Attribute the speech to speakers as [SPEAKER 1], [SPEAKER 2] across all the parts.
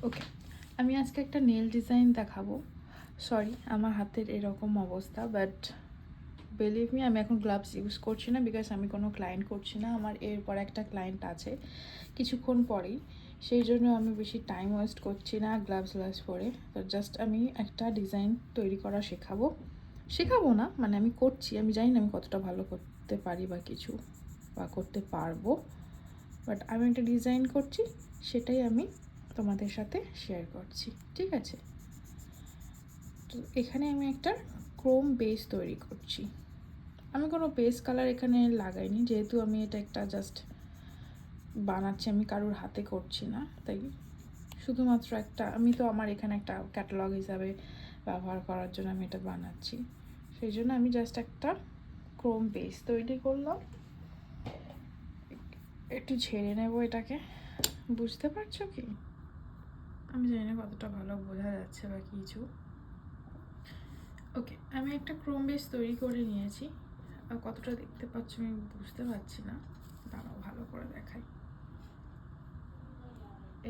[SPEAKER 1] ওকে, আমি আজকে একটা নেল ডিজাইন দেখাবো। সরি, আমার হাতের এরকম অবস্থা, বাট বিলিভ মি আমি এখন গ্লাভস ইউজ করছি না, বিকজ আমি কোনো ক্লায়েন্ট করছি না। আমার এরপর একটা ক্লায়েন্ট আছে কিছুক্ষণ পরেই, সেই জন্য আমি বেশি টাইম ওয়েস্ট করছি না গ্লাভস পরে। তো জাস্ট আমি একটা ডিজাইন তৈরি করা শেখাবো না, মানে আমি করছি, আমি জানি না আমি কতটা ভালো করতে পারি বা কিছু বা করতে পারবো, বাট আমি একটা ডিজাইন করছি, সেটাই আমি তোমাদের সাথে শেয়ার করছি, ঠিক আছে? তো এখানে আমি একটা ক্রোম বেস তৈরি করছি। আমি কোনো বেস কালার এখানে লাগাইনি, যেহেতু আমি এটা একটা জাস্ট বানাচ্ছি, আমি কারোর হাতে করছি না, তাই শুধুমাত্র একটা, আমি তো আমার এখানে একটা ক্যাটালগ হিসাবে ব্যবহার করার জন্য আমি এটা বানাচ্ছি, সেই জন্য আমি জাস্ট একটা ক্রোম বেস তৈরি করলাম। একটু ঝেড়ে নেব এটাকে, বুঝতে পারছো কি? আমি জানি না কতটা ভালো বোঝা যাচ্ছে বা কিছু। ওকে, আমি একটা ক্রোম বেস তৈরি করে নিয়েছি। কতটা দেখতে পাচ্ছ আমি বুঝতে পারছি না, দাঁড়াও ভালো করে দেখাই।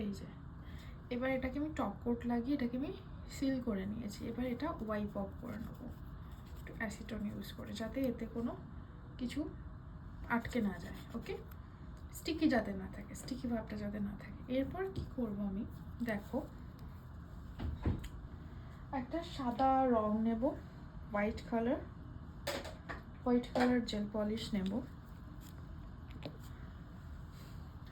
[SPEAKER 1] এই যে, এবার এটাকে আমি টপ কোট লাগিয়ে এটাকে আমি সিল করে নিয়েছি। এবার এটা ওয়াইপ অফ করে নেবো একটু অ্যাসিটন ইউজ করে, যাতে এতে কোনো কিছু আটকে না যায়। ওকে, স্টিকি যাতে না থাকে, স্টিকি ভাবটা যাতে না থাকে। এরপর কি করব আমি, দেখো, একটা সাদা রং নেব, হোয়াইট কালার জেল পলিশ নেব।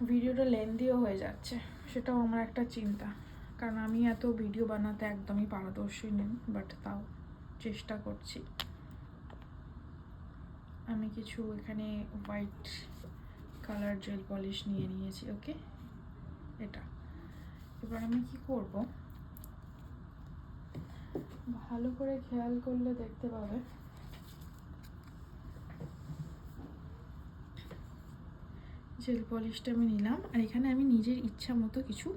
[SPEAKER 1] ভিডিওটা লেন্দিও হয়ে যাচ্ছে, সেটাও আমার একটা চিন্তা, কারণ আমি এত ভিডিও বানাতে একদমই পারদর্শী নেই, বাট তাও চেষ্টা করছি। আমি কিছু এখানে হোয়াইট কালার জেল পলিশ নিয়ে নিয়েছি। ওকে, এটা এবার আমি কি করব, ভালো করে খেয়াল করলে দেখতে পাবে জেল পলিশটা আমি নিলাম, আর এখানে আমি নিজের ইচ্ছা মতো কিছু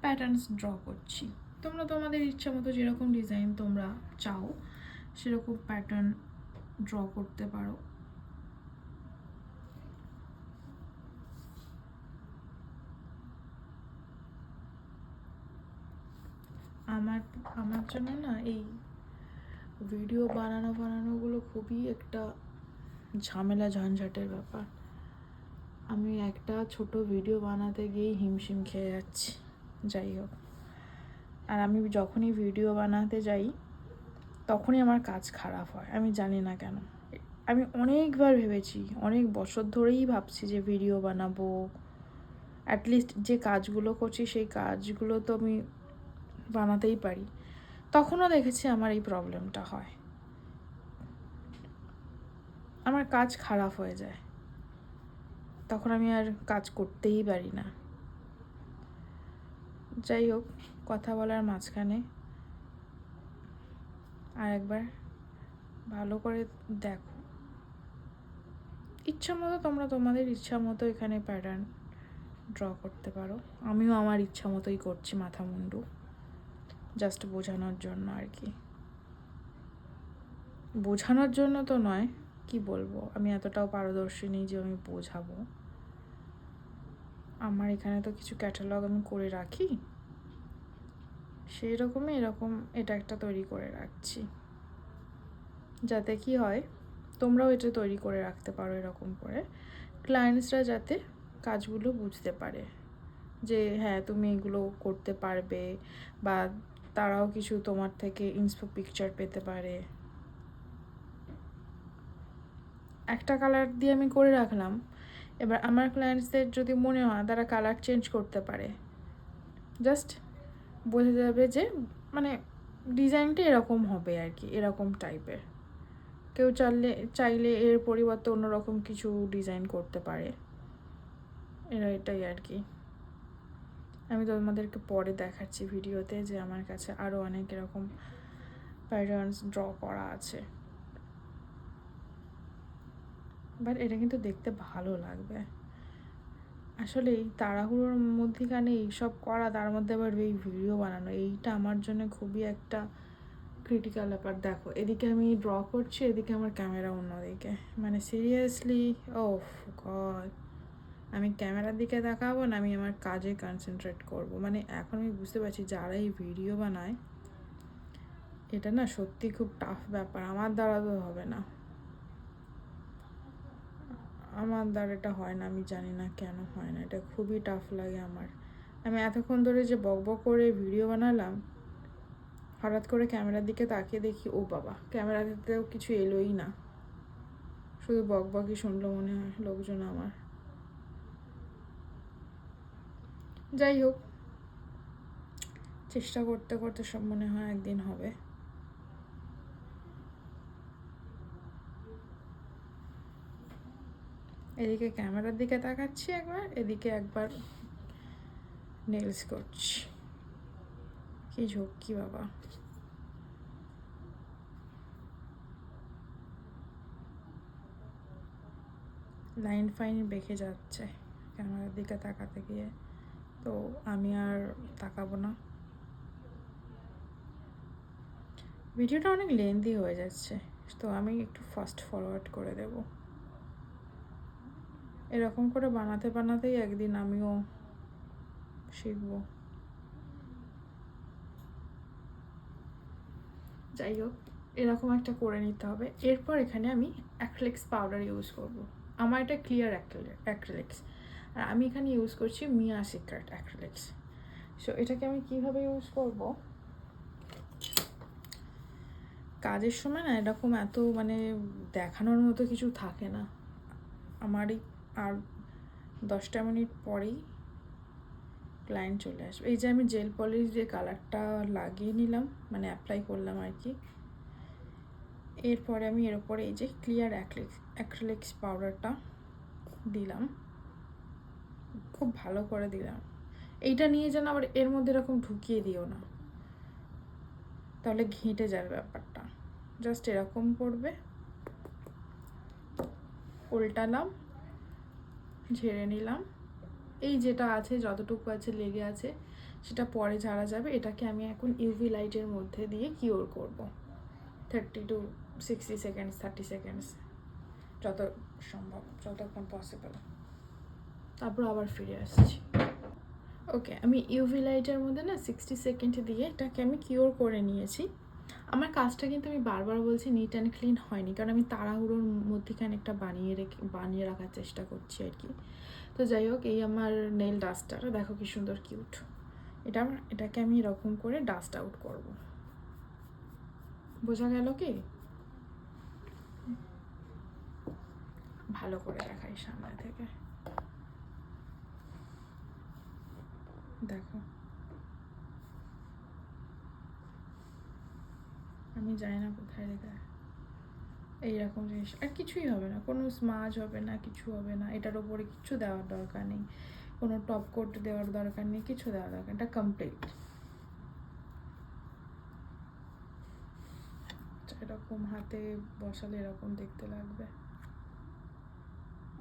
[SPEAKER 1] প্যাটার্নস ড্র করছি। তোমরা তোমাদের ইচ্ছা মতো যেরকম ডিজাইন তোমরা চাও সেরকম প্যাটার্ন ড্র করতে পারো। আমার আমার জন্য না এই ভিডিও বানানোগুলো খুবই একটা ঝামেলা ঝঞ্ঝাটের ব্যাপার। আমি একটা ছোট ভিডিও বানাতে গিয়েই হিমশিম খেয়ে যাচ্ছি। যাই হোক, আর আমি যখনই ভিডিও বানাতে যাই তখনই আমার কাজ খারাপ হয়, আমি জানি না কেন। আমি অনেকবার ভেবেছি, অনেক বছর ধরেই ভাবছি যে ভিডিও বানাবো, অ্যাটলিস্ট যে কাজগুলো করছি সেই কাজগুলো তো আমি বানাতেই পারি। তখনও দেখেছি আমার এই প্রবলেমটা হয়, আমার কাজ খারাপ হয়ে যায়, তখন আমি আর কাজ করতেই পারি না। যাই হোক, কথা বলার মাঝখানে আর একবার ভালো করে দেখো, ইচ্ছা মতো তোমরা তোমাদের ইচ্ছা মতো এখানে প্যাটার্ন ড্র করতে পারো। আমিও আমার ইচ্ছা মতোই করছি মাথা মুন্ডু, জাস্ট বোঝানোর জন্য আর কি। বোঝানোর জন্য তো নয়, কি বলবো, আমি এতটাও পারদর্শী নেই যে আমি বোঝাবো। আমার এখানে তো কিছু ক্যাটালগ আমি করে রাখি, সেই রকমই এরকম এটা একটা তৈরি করে রাখছি, যাতে কি হয় তোমরাও এটা তৈরি করে রাখতে পারো এরকম করে, ক্লায়েন্টসরা যাতে কাজগুলো বুঝতে পারে যে হ্যাঁ তুমি এগুলো করতে পারবে, বা তারাও কিছু তোমার থেকে ইন্সপো পিকচার পেতে পারে। একটা কালার দিয়ে আমি করে রাখলাম, এবার আমার ক্লায়েন্টসদের যদি মনে হয় তারা কালার চেঞ্জ করতে পারে, জাস্ট বোঝা যাবে যে মানে ডিজাইনটা এরকম হবে আর কি, এরকম টাইপের। কেউ চাইলে এর পরিবর্তে অন্যরকম কিছু ডিজাইন করতে পারে, এটাই আর কি। আমি তোমাদেরকে পরে দেখাচ্ছি ভিডিওতে যে আমার কাছে আরও অনেক এরকম প্যাটার্নস ড্র করা আছে, বাট এটা কিন্তু দেখতে ভালো লাগবে। আসলে এই তাড়াহুড়োর মধ্যেখানে এইসব করা, তার মধ্যে আবার এই ভিডিও বানানো, এইটা আমার জন্য খুবই একটা ক্রিটিক্যাল ব্যাপার। দেখো, এদিকে আমি ড্র করছি, এদিকে আমার ক্যামেরা অন্যদিকে, মানে সিরিয়াসলি, ওফ গড, আমি ক্যামেরার দিকে তাকাবো না, আমি আমার কাজে কনসেন্ট্রেট করব। মানে এখন আমি বুঝতে পারছি যারা এই ভিডিও বানায় এটা না সত্যি খুব টাফ ব্যাপার। আমার দ্বারা তো হবে না, আমার দ্বারা এটা হয় না। আমি জানি না কেন হয় না, এটা খুবই টাফ লাগে আমার। আমি এতক্ষণ ধরে যে বকবক করে ভিডিও বানালাম, হঠাৎ করে ক্যামেরার দিকে তাকিয়ে দেখি ও বাবা, ক্যামেরাতেও কিছু এলোই না, শুধু বকবকই শুনলো মনে হয় লোকজন আমার। যাই হোক, চেষ্টা করতে করতে সব মনে হয় একদিন হবে। এদিকে ক্যামেরার দিকে তাকাচ্ছি একবার, এদিকে একবার নেলস করছি। কি ঝক্কি বাবা। লাইন ফাইন বেঁকে যাচ্ছে ক্যামেরার দিকে তাকাতে গিয়ে, তো আমি আর তাকাবো না। ভিডিওটা অনেক লেন্দি হয়ে যাচ্ছে, তো আমি একটু ফাস্ট ফরওয়ার্ড করে দেব। এরকম করে বানাতে বানাতেই একদিন আমিও শিখবো। যাই হোক, এরকম একটা করে নিতে হবে। এরপর এখানে আমি অ্যাক্রিলিক্স পাউডার ইউজ করব। আমার এটা ক্লিয়ার অ্যাক্রিলিক্স, আর আমি এখানে ইউজ করছি মিয়া সিক্রেট অ্যাক্রিলিক্স। সো এটাকে আমি কিভাবে ইউজ করব, কাজের সময় না এরকম এত মানে দেখানোর মতো কিছু থাকে না। আমারই আর 10টা মিনিট পরেই ক্লায়েন্ট চলে আসবে। এই যে আমি জেল পলিশ দিয়ে কালারটা লাগিয়ে নিলাম, মানে অ্যাপ্লাই করলাম আর কি। এরপরে আমি এর উপরে এই যে ক্লিয়ার অ্যাক্রিলিক্স পাউডারটা দিলাম, খুব ভালো করে দিলাম। এইটা নিয়ে যেন আবার এর মধ্যে এরকম ঢুকিয়ে দিও না, তাহলে ঘেঁটে যাবে ব্যাপারটা। জাস্ট এরকম করবে, উল্টালাম, ঝেড়ে নিলাম। এই যেটা আছে, যতটুকু আছে লেগে আছে সেটা পরে ঝাড়া যাবে। এটাকে আমি এখন ইউভি লাইটের মধ্যে দিয়ে কিওর করব 30 to 60 সেকেন্ডস, 30 সেকেন্ডস, যত সম্ভব, যতক্ষণ পসিবল। তারপর আবার ফিরে আসছি। ওকে, আমি ইউভি লাইটের মধ্যে না 60 সেকেন্ড দিয়ে এটাকে আমি কিওর করে নিয়েছি। আমার কাজটা কিন্তু আমি বারবার বলছি নিট অ্যান্ড ক্লিন হয়নি, কারণ আমি তাড়াহুড়োর মধ্যেখানে একটা বানিয়ে রাখার চেষ্টা করছি আর কি। তো যাই হোক, এই আমার নেল ডাস্টার দেখো কি সুন্দর কিউট। এটাকে আমি এরকম করে ডাস্ট আউট করব। বোঝা গেল কি? ভালো করে দেখাই সামনে থেকে, দেখো। আমি জানি না কোথায় রেখে, এইরকম জিনিস আর কিছুই হবে না, কোনো স্মাজ হবে না, কিছু হবে না। এটার ওপরে কিছু দেওয়ার দরকার নেই, কোনো টপ কোট দেওয়ার দরকার নেই, কিছু দেওয়ার দরকার, এটা কমপ্লিট। এরকম হাতে বসালে এরকম দেখতে লাগবে।